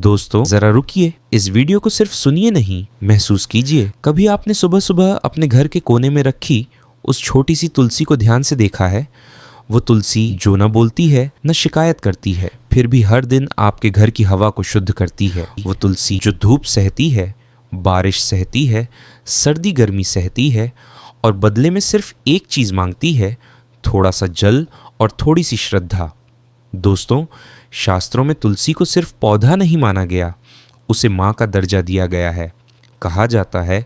दोस्तों जरा रुकिए, इस वीडियो को सिर्फ सुनिए नहीं, महसूस कीजिए। कभी आपने सुबह सुबह अपने घर के कोने में रखी उस छोटी सी तुलसी को ध्यान से देखा है? वो तुलसी जो न बोलती है न शिकायत करती है, फिर भी हर दिन आपके घर की हवा को शुद्ध करती है। वो तुलसी जो धूप सहती है, बारिश सहती है, सर्दी गर्मी सहती है और बदले में सिर्फ एक चीज मांगती है, थोड़ा सा जल और थोड़ी सी श्रद्धा। दोस्तों, शास्त्रों में तुलसी को सिर्फ पौधा नहीं माना गया, उसे माँ का दर्जा दिया गया है। कहा जाता है,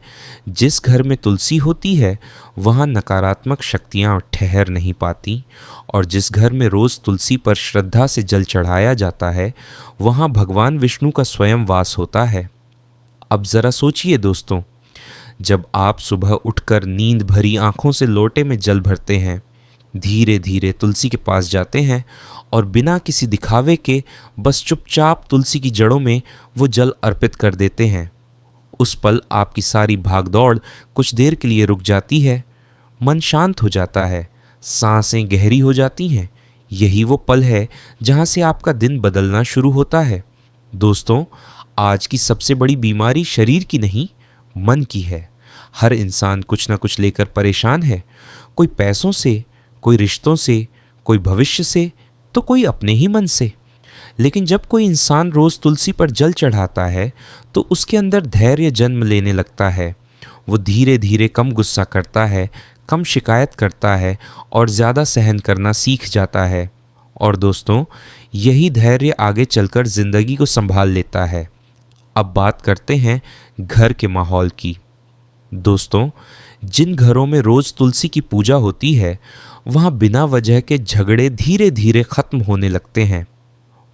जिस घर में तुलसी होती है वहाँ नकारात्मक शक्तियाँ ठहर नहीं पाती, और जिस घर में रोज़ तुलसी पर श्रद्धा से जल चढ़ाया जाता है वहाँ भगवान विष्णु का स्वयं वास होता है। अब ज़रा सोचिए दोस्तों, जब आप सुबह उठकर नींद भरी आँखों से लोटे में जल भरते हैं, धीरे धीरे तुलसी के पास जाते हैं और बिना किसी दिखावे के बस चुपचाप तुलसी की जड़ों में वो जल अर्पित कर देते हैं, उस पल आपकी सारी भागदौड़ कुछ देर के लिए रुक जाती है, मन शांत हो जाता है, सांसें गहरी हो जाती हैं। यही वो पल है जहाँ से आपका दिन बदलना शुरू होता है। दोस्तों, आज की सबसे बड़ी बीमारी शरीर की नहीं, मन की है। हर इंसान कुछ ना कुछ लेकर परेशान है, कोई पैसों से, कोई रिश्तों से, कोई भविष्य से, तो कोई अपने ही मन से। लेकिन जब कोई इंसान रोज़ तुलसी पर जल चढ़ाता है तो उसके अंदर धैर्य जन्म लेने लगता है। वो धीरे धीरे कम गुस्सा करता है, कम शिकायत करता है और ज़्यादा सहन करना सीख जाता है। और दोस्तों, यही धैर्य आगे चलकर ज़िंदगी को संभाल लेता है। अब बात करते हैं घर के माहौल की। दोस्तों, जिन घरों में रोज़ तुलसी की पूजा होती है वहाँ बिना वजह के झगड़े धीरे धीरे ख़त्म होने लगते हैं।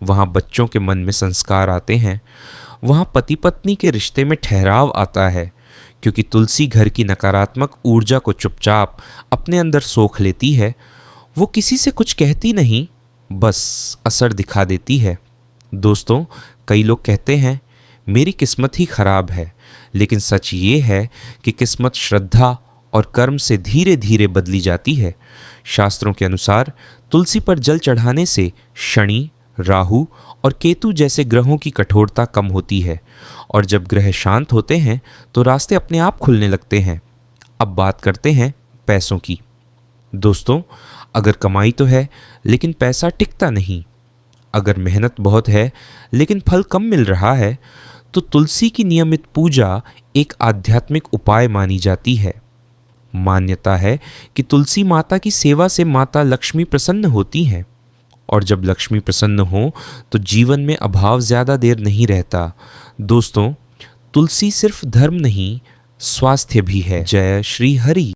वहाँ बच्चों के मन में संस्कार आते हैं। वहाँ पति पत्नी के रिश्ते में ठहराव आता है, क्योंकि तुलसी घर की नकारात्मक ऊर्जा को चुपचाप अपने अंदर सोख लेती है। वो किसी से कुछ कहती नहीं, बस असर दिखा देती है। दोस्तों, कई लोग कहते हैं मेरी किस्मत ही खराब है, लेकिन सच ये है कि किस्मत श्रद्धा और कर्म से धीरे धीरे बदली जाती है। शास्त्रों के अनुसार तुलसी पर जल चढ़ाने से शनि, राहु और केतु जैसे ग्रहों की कठोरता कम होती है, और जब ग्रह शांत होते हैं तो रास्ते अपने आप खुलने लगते हैं। अब बात करते हैं पैसों की। दोस्तों, अगर कमाई तो है लेकिन पैसा टिकता नहीं, अगर मेहनत बहुत है लेकिन फल कम मिल रहा है, तो तुलसी की नियमित पूजा एक आध्यात्मिक उपाय मानी जाती है। मान्यता है कि तुलसी माता की सेवा से माता लक्ष्मी प्रसन्न होती हैं, और जब लक्ष्मी प्रसन्न हो तो जीवन में अभाव ज़्यादा देर नहीं रहता। दोस्तों, तुलसी सिर्फ धर्म नहीं, स्वास्थ्य भी है। जय श्री हरि।